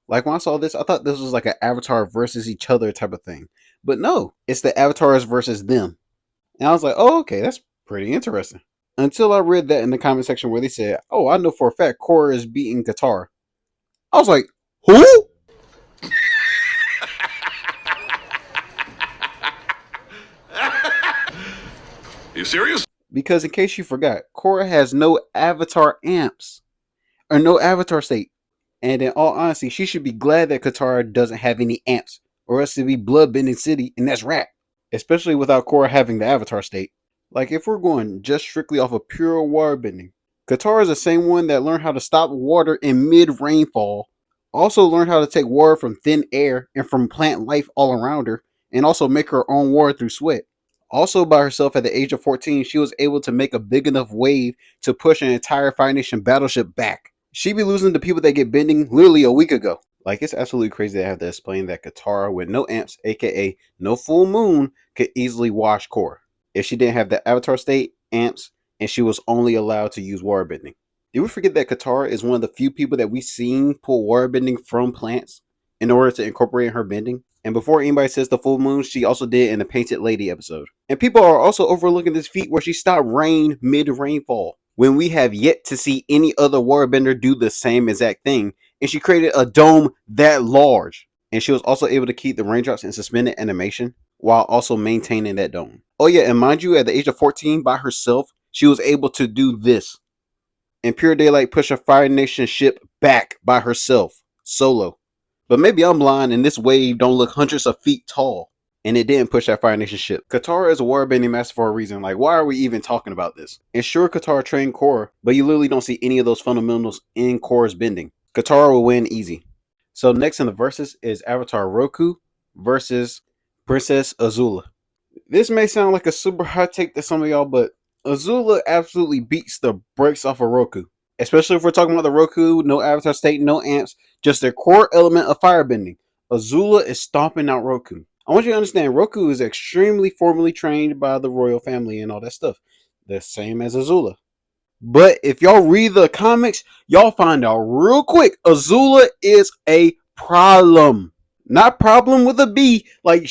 Like when I saw this, I thought this was like an Avatar versus each other type of thing. But no, it's the Avatars versus them. And I was like, oh, okay, that's pretty interesting. Until I read that in the comment section where they said, oh, I know for a fact Korra is beating Katara. I was like, who? You serious? Because in case you forgot, Korra has no Avatar amps or no Avatar state. And in all honesty, she should be glad that Katara doesn't have any amps, or else it'd be Bloodbending City, and that's rap. Especially without Korra having the Avatar state. Like if we're going just strictly off of pure water bending, Katara is the same one that learned how to stop water in mid rainfall, also learned how to take water from thin air and from plant life all around her, and also make her own water through sweat. Also, by herself at the age of 14, she was able to make a big enough wave to push an entire Fire Nation battleship back. She be losing to people that get bending literally a week ago. Like, it's absolutely crazy to have to explain that Katara with no amps, aka no full moon, could easily wash Korra if she didn't have the Avatar state, amps, and she was only allowed to use water bending. Did we forget that Katara is one of the few people that we've seen pull water bending from plants in order to incorporate her bending? And before anybody says the full moon, she also did in the Painted Lady episode. And people are also overlooking this feat where she stopped rain mid-rainfall, when we have yet to see any other waterbender do the same exact thing. And she created a dome that large. And she was also able to keep the raindrops in suspended animation while also maintaining that dome. Oh yeah, and mind you, at the age of 14, by herself, she was able to do this. And Pure Daylight push a Fire Nation ship back by herself, solo. But maybe I'm blind and this wave don't look hundreds of feet tall. And it didn't push that Fire Nation ship. Katara is a waterbending master for a reason. Like, why are we even talking about this? And sure, Katara trained Korra, but you literally don't see any of those fundamentals in Korra's bending. Katara will win easy. So next in the verses is Avatar Roku versus Princess Azula. This may sound like a super hot take to some of y'all, but Azula absolutely beats the brakes off of Roku. Especially if we're talking about the Roku, no Avatar state, no amps, just their core element of firebending. Azula is stomping out Roku. I want you to understand, Roku is extremely formally trained by the royal family and all that stuff. The same as Azula. But if y'all read the comics, y'all find out real quick, Azula is a problem. Not problem with a B, like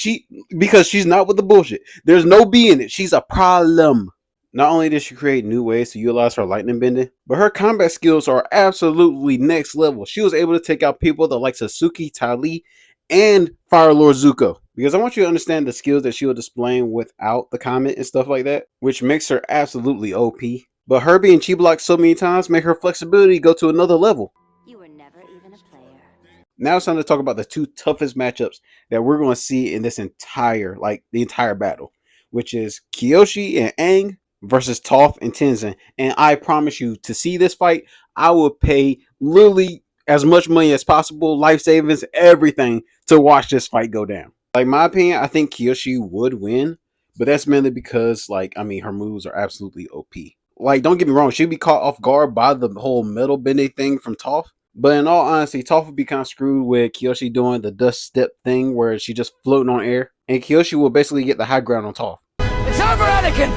because she's not with the bullshit. There's no B in it. She's a problem. Not only did she create new ways to utilize her lightning bending, but her combat skills are absolutely next level. She was able to take out people that like Sasuke, Tali, and Fire Lord Zuko. Because I want you to understand the skills that she was displaying without the comment and stuff like that, which makes her absolutely OP. But her being chi blocked so many times make her flexibility go to another level. You were never even a player. Now it's time to talk about the two toughest matchups that we're going to see in this entire, the entire battle, which is Kyoshi and Aang versus Toph and Tenzin. And I promise you, to see this fight, I will pay literally as much money as possible, life savings, everything, to watch this fight go down. Like, my opinion, I think Kyoshi would win, but that's mainly because, her moves are absolutely OP. Like, don't get me wrong, she'd be caught off guard by the whole metal bending thing from Toph. But in all honesty, Toph would be kind of screwed with Kyoshi doing the dust step thing where she just floating on air. And Kyoshi will basically get the high ground on Toph. It's over, Anakin!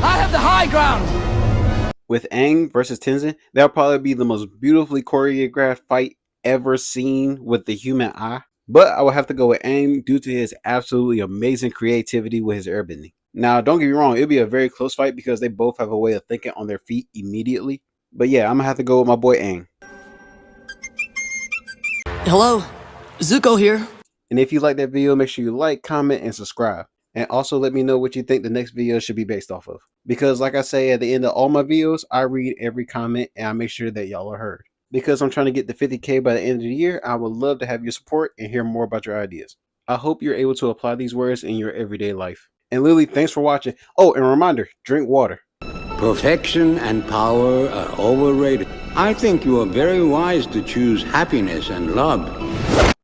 I have the high ground! With Aang versus Tenzin, that'll probably be the most beautifully choreographed fight ever seen with the human eye. But I would have to go with Aang due to his absolutely amazing creativity with his airbending. Now, don't get me wrong, it'll be a very close fight because they both have a way of thinking on their feet immediately. But yeah, I'm going to have to go with my boy Aang. Hello, Zuko here. And if you like that video, make sure you like, comment, and subscribe. And also let me know what you think the next video should be based off of. Because like I say at the end of all my videos, I read every comment and I make sure that y'all are heard. Because I'm trying to get to 50K by the end of the year, I would love to have your support and hear more about your ideas. I hope you're able to apply these words in your everyday life. And Lily, thanks for watching. Oh, and a reminder, drink water. Perfection and power are overrated. I think you are very wise to choose happiness and love.